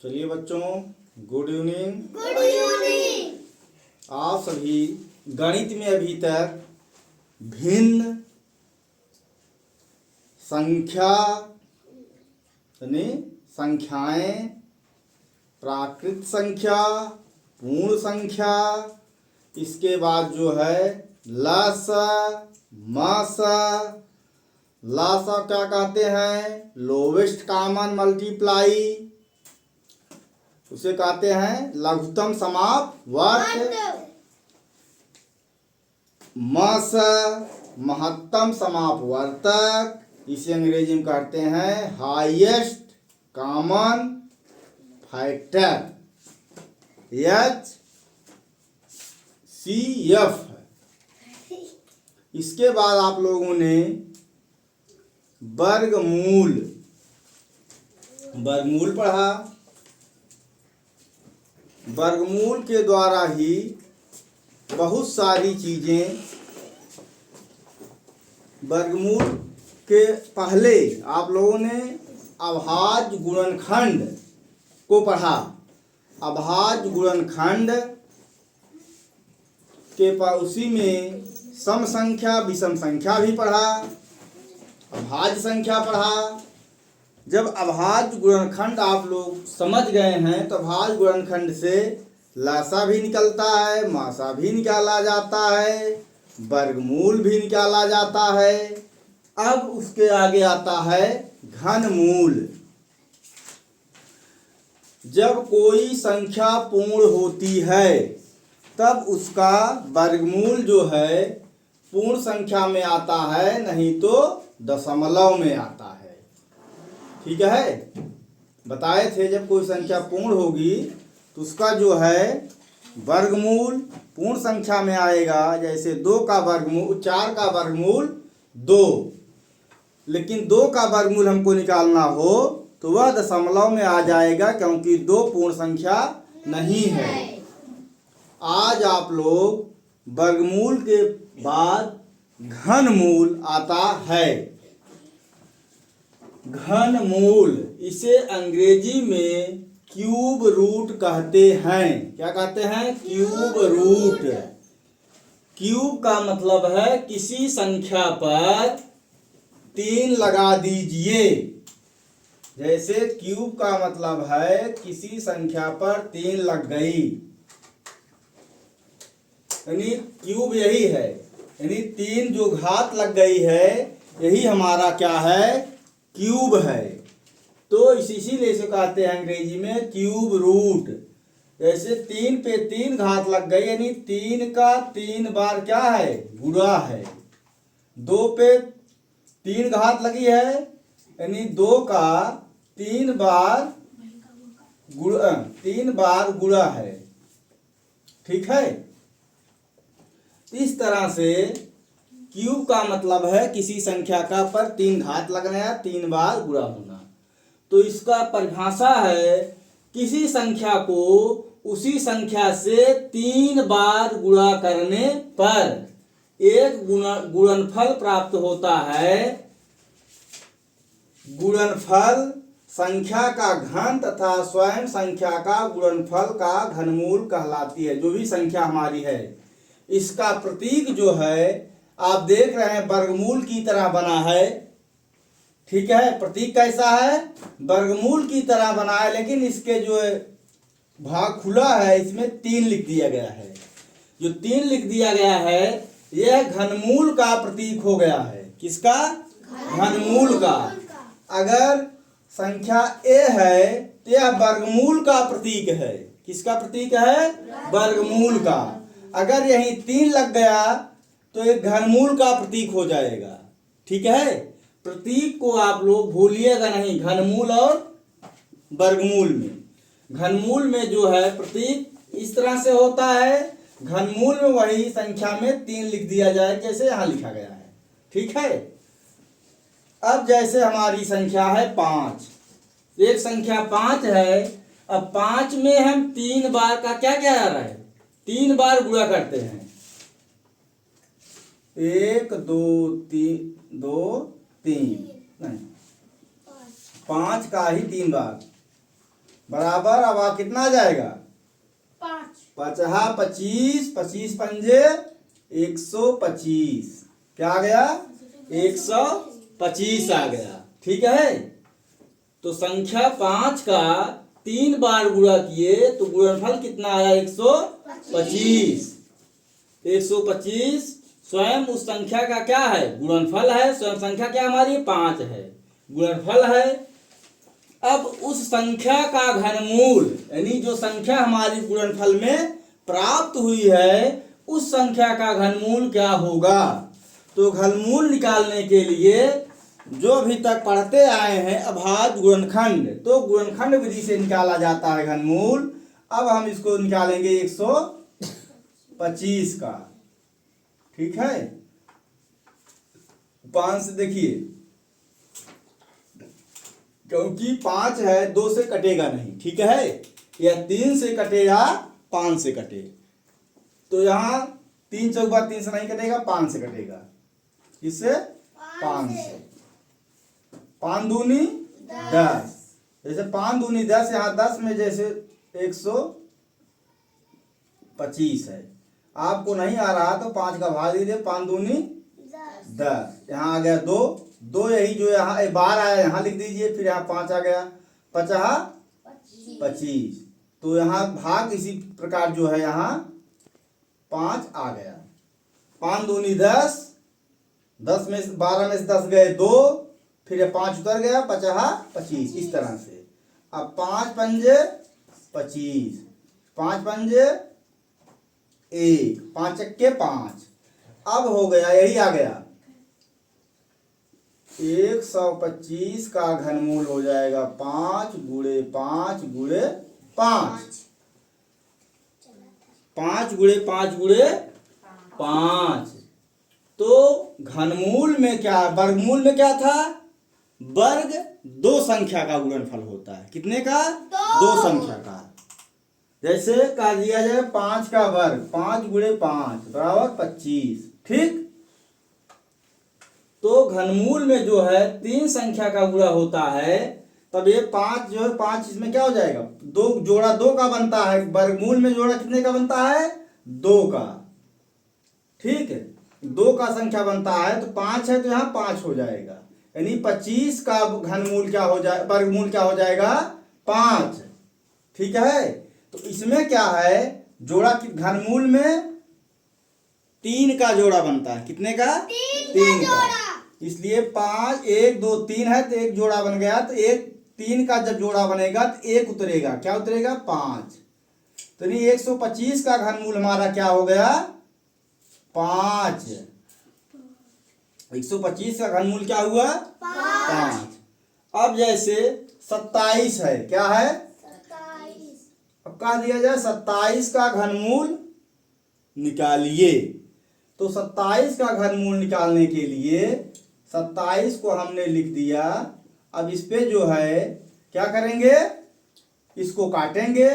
चलिए बच्चों, good evening. Good evening. आप सभी गणित में अभी तक भिन्न संख्या यानी संख्याएं, प्राकृत संख्या, पूर्ण संख्या, इसके बाद जो है लसा, मासा, लासा क्या कहते हैं? लोवेस्ट कॉमन मल्टीप्लाई, उसे कहते हैं लघुत्तम समापवर्त। मस महत्तम समापवर्तक, इसे अंग्रेजी में कहते हैं हाईएस्ट कॉमन फैक्टर, HCF। इसके बाद आप लोगों ने वर्गमूल पढ़ा। वर्गमूल के द्वारा ही बहुत सारी चीजें, वर्गमूल के पहले आप लोगों ने अभाज्य गुणनखंड को पढ़ा। अभाज्य गुणनखंड के उसी में सम संख्या विषम संख्या भी पढ़ा, अभाज्य संख्या पढ़ा। जब अभाज्य गुणनखंड आप लोग समझ गए हैं तो अभाज्य गुणनखंड से लासा भी निकलता है, मासा भी निकाला जाता है, वर्गमूल भी निकाला जाता है। अब उसके आगे आता है घनमूल। जब कोई संख्या पूर्ण होती है तब उसका वर्गमूल जो है पूर्ण संख्या में आता है, नहीं तो दशमलव में आता है। ठीक है, बताए थे जब कोई संख्या पूर्ण होगी तो उसका जो है वर्गमूल पूर्ण संख्या में आएगा। जैसे 2 का वर्गमूल 4 का वर्गमूल 2, लेकिन 2 का वर्गमूल हमको निकालना हो तो वह दशमलव में आ जाएगा, क्योंकि 2 पूर्ण संख्या नहीं है। आज आप लोग वर्गमूल के बाद घनमूल आता है। घनमूल इसे अंग्रेजी में क्यूब रूट कहते हैं। क्या कहते हैं? Cube root. क्यूब का मतलब है किसी संख्या पर 3 लगा दीजिए। जैसे क्यूब का मतलब है किसी संख्या पर 3 लग गई, यानी क्यूब यही है, यानी 3 जो घात लग गई है यही हमारा क्या है? क्यूब है। तो इसीलिए इसे कहते हैं अंग्रेजी में क्यूब रूट। जैसे 3 पे 3 घात लग गई, यानी 3 का 3 बार क्या है? गुणा है। 2 पे 3 घात लगी है, यानी 2 का 3 बार गुणा है। ठीक है, इस तरह से क्यूब का मतलब है किसी संख्या का पर 3 घात लगना या 3 बार गुणा होना। तो इसका परिभाषा है किसी संख्या को उसी संख्या से 3 बार गुणा करने पर एक गुणनफल प्राप्त होता है। गुणनफल संख्या का घन तथा स्वयं संख्या का गुणनफल का घनमूल कहलाती है। जो भी संख्या हमारी है, इसका प्रतीक जो है आप देख रहे हैं वर्गमूल की तरह बना है। ठीक है, प्रतीक कैसा है? वर्गमूल की तरह बना है, लेकिन इसके जो भाग खुला है इसमें 3 लिख दिया गया है। जो 3 लिख दिया गया है यह घनमूल का प्रतीक हो गया है। किसका? घनमूल का। अगर संख्या a है तो यह वर्गमूल का प्रतीक है। किसका प्रतीक है? वर्गमूल का। अगर यही 3 लग गया तो एक घनमूल का प्रतीक हो जाएगा। ठीक है, प्रतीक को आप लोग भूलिएगा नहीं घनमूल और वर्गमूल में। घनमूल में जो है प्रतीक इस तरह से होता है, घनमूल में वही संख्या में 3 लिख दिया जाए जैसे यहाँ लिखा गया है। ठीक है, अब जैसे हमारी संख्या है 5, एक संख्या 5 है। अब 5 में हम 3 बार का क्या क्या आ रहा है? 3 बार गुणा करते हैं। 1 2 3 नहीं, 5 का ही 3 बार। बराबर। अब कितना आ जाएगा? 5 पचहा 25, 25 पंजे 125। क्या आ गया? 125 आ गया। ठीक है। तो संख्या 5 का 3 बार गुणा किए तो गुणनफल कितना आया? 125। 125 स्वयं उस संख्या का क्या है? गुणनफल है। स्वयं संख्या क्या हमारी? 5 है, गुणनफल है। अब उस संख्या का घनमूल, यानी जो संख्या हमारी गुणनफल में प्राप्त हुई है, उस संख्या का घनमूल क्या होगा? तो घनमूल निकालने के लिए जो अभी तक पढ़ते आए हैं अभाज्य गुणनखंड, तो गुणनखंड विधि से निकाला जाता है घनमूल। अब हम इसको निकालेंगे 125 का। ठीक है। 5 से देखिए, क्योंकि 5 है, 2 से कटेगा नहीं। ठीक है। या 3 से कटे या 5 से कटे, तो यहाँ 3 चौक 3 से नहीं कटेगा, 5 से कटेगा। इससे 5 से 5 दूनी 10। जैसे 5 दूनी 10, यहाँ 10 में जैसे 125 है। आपको नहीं आ रहा तो 5 का भाग दीजिए। 5 दूनी 10। यहाँ आ गया 2, 2 यही जो यहाँ बार आया यहाँ लिख दीजिए। फिर यहाँ 5 आ गया, 50 25। तो यहाँ भाग इसी प्रकार जो है यहाँ 5 आ गया। 5 दूनी 10, 10 में 12 में से 10 गए 2, फिर ये 5 उतर गया, 50 25। इस तरह से। अब 5 पंजे 25, 5 पंजे 1, 5 चक्के 5। अब हो गया, यही आ गया 125 का घनमूल हो जाएगा 5 गुणे 5 गुणे 5। 5 गुणे 5 गुणे 5। तो घनमूल में क्या, वर्गमूल में क्या था? वर्ग 2 संख्या का गुणनफल होता है। कितने का? 2 संख्या का। जैसे कह दिया जाए 5 का वर्ग, 5 गुणे 5 बराबर 25। ठीक। तो घनमूल में जो है 3 संख्या का गुणा होता है, तब ये 5 जो है 5 इसमें क्या हो जाएगा? 2 जोड़ा 2 का बनता है। वर्गमूल में जोड़ा कितने का बनता है? 2 का। ठीक है। 2 का संख्या बनता है, तो 5 है तो यहाँ 5 हो जाएगा। यानी 25 का घनमूल क्या हो जाए, वर्गमूल क्या हो जाएगा? 5। ठीक है। तो इसमें क्या है? जोड़ा घनमूल में 3 का जोड़ा बनता है। कितने का? 3 का। इसलिए 5, 1 2 3 है तो 1 जोड़ा बन गया। तो 3 का जब जोड़ा बनेगा तो 1 उतरेगा। क्या उतरेगा? 5। तो नहीं 125 का घनमूल हमारा क्या हो गया? 5। 125 का घनमूल क्या हुआ? 5। अब जैसे 27 है, क्या है? 27 अब कह दिया जाए 27 का घनमूल निकालिए। तो 27 का घनमूल निकालने के लिए 27 को हमने लिख दिया। अब इस पे जो है क्या करेंगे? इसको काटेंगे।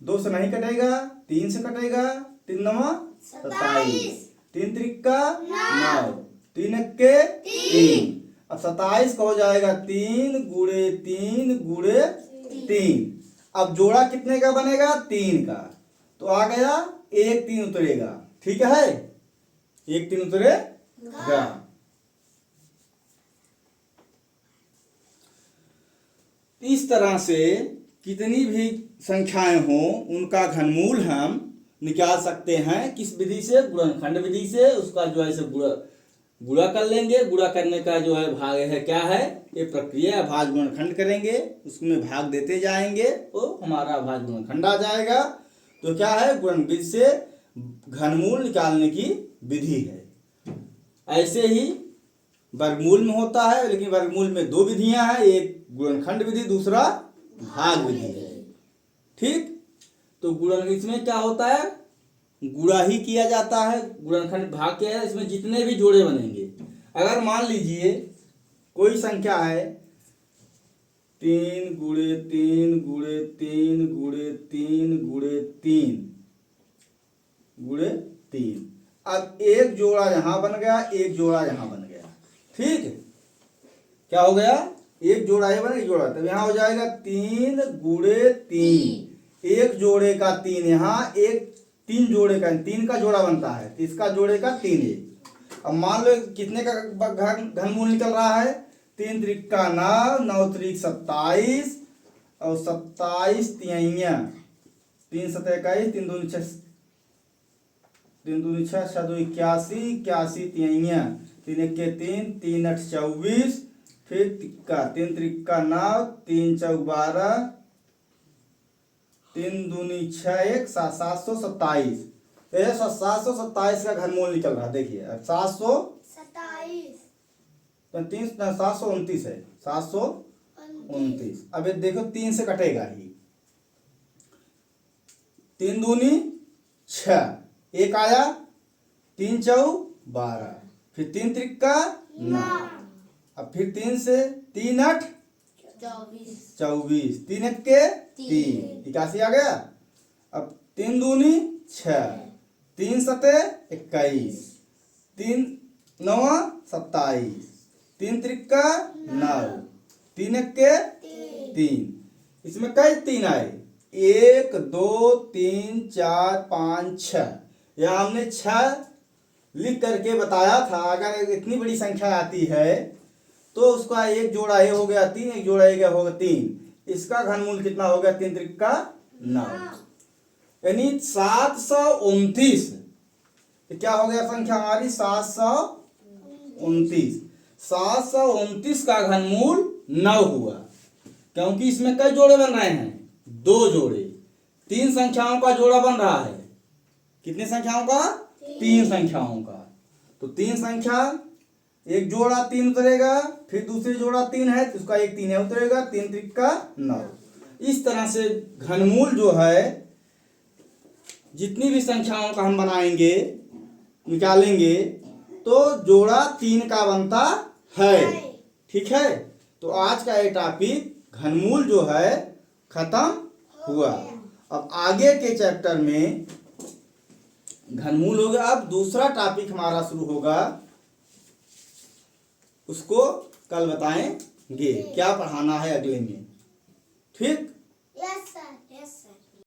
2 से नहीं कटेगा, 3 से कटेगा। 3 9 27, 3 त्रिका 9, 3 एक्के 3। अब 27 का हो जाएगा 3 गुणे 3 गुणे 3। अब जोड़ा कितने का बनेगा? 3 का। तो आ गया 1 3 उतरेगा। ठीक है। 1 3 उतरेगा। इस तरह से कितनी भी संख्याएं हो उनका घनमूल हम निकाल सकते हैं। किस विधि से? गुणनखंड विधि से। उसका जो है से गुणा कर लेंगे। गुणा करने का जो है भाग है, क्या है? ये प्रक्रिया अभाज्य गुणनखंड करेंगे, उसमें भाग देते जाएंगे तो हमारा अभाज्य गुणनखंड आ जाएगा। तो क्या है? गुणन विधि से घनमूल निकालने की विधि है। ऐसे ही वर्गमूल में होता है, लेकिन वर्गमूल में 2 विधियां हैं। एक गुणनखंड विधि, दूसरा भाग विधि है। ठीक। तो गुणन इसमें क्या होता है? गुणा ही किया जाता है। गुणनखंड भाग क्या है? इसमें जितने भी जोड़े बनेंगे, अगर मान लीजिए कोई संख्या है 3 गुणे 3 गुणे 3 गुणे 3 गुणे 3 गुणे 3। अब एक जोड़ा यहां बन गया, एक जोड़ा यहां बन गया। ठीक। क्या हो गया? एक जोड़ा है बना, एक जोड़ा, तब यहाँ हो जाएगा 3 गुणे 3, एक जोड़े का 3, यहाँ एक 3 जोड़े का 3 का जोड़ा बनता है, तो इसका जोड़े का 3 है। अब मान लो कितने का घनमूल निकल रहा है, 3 त्रिका 9, 9 त्रिक 27 और 27 तिहाइयाँ, 3 सतह 21, 3 दूनी 6, 3 दूनी 6, 6 दो 81, 81 तिहाइयाँ, 3 एक के 3, 3 8 24, फिर तिक्का 3 त्रिका 9, 3 चौक 12, 3 दूनी 6 1, 727, 727 का घनमूल निकल रहा, देखिए अब 27 729 है, 729। अब ये देखो 3 से कटेगा ही, 3 दूनी 6, एक आया, 3 चौक 12, फिर 3 त्रिका 9, अब फिर 3 से 3 8 24, 3 एक के 3, 81 आ गया। अब 3 दूनी 6, 3 सते 21, 3 9 27, 3 त्रिका 9, 3 एक के 3, इसमें कई 3 आए, 1 2 3 4 5 6, यहाँ हमने 6 लिख करके बताया था। अगर इतनी बड़ी संख्या आती है तो उसका एक जोड़ा ये हो गया 3, एक जोड़ा ये होगा 3, इसका घनमूल कितना हो गया, 3 त्रिका 9, यानी 729। क्या हो गया संख्या हमारी, 729। 729 का घनमूल 9 हुआ, क्योंकि इसमें कई जोड़े बन रहे हैं, 2 जोड़े, 3 संख्याओं का जोड़ा बन रहा है। कितनी संख्याओं का, 3 संख्याओं का। तो 3 संख्या, एक जोड़ा 3 उतरेगा, फिर दूसरी जोड़ा 3 है तो उसका एक 3 है उतरेगा, 3 त्रिका 9। इस तरह से घनमूल जो है जितनी भी संख्याओं का हम बनाएंगे, निकालेंगे, तो जोड़ा 3 का बनता है। ठीक है, तो आज का ये टॉपिक घनमूल जो है खत्म हुआ। अब आगे के चैप्टर में घनमूल हो गया, अब दूसरा टॉपिक हमारा शुरू होगा, उसको कल बताएंगे क्या पढ़ाना है अगले में। ठीक, यस सर।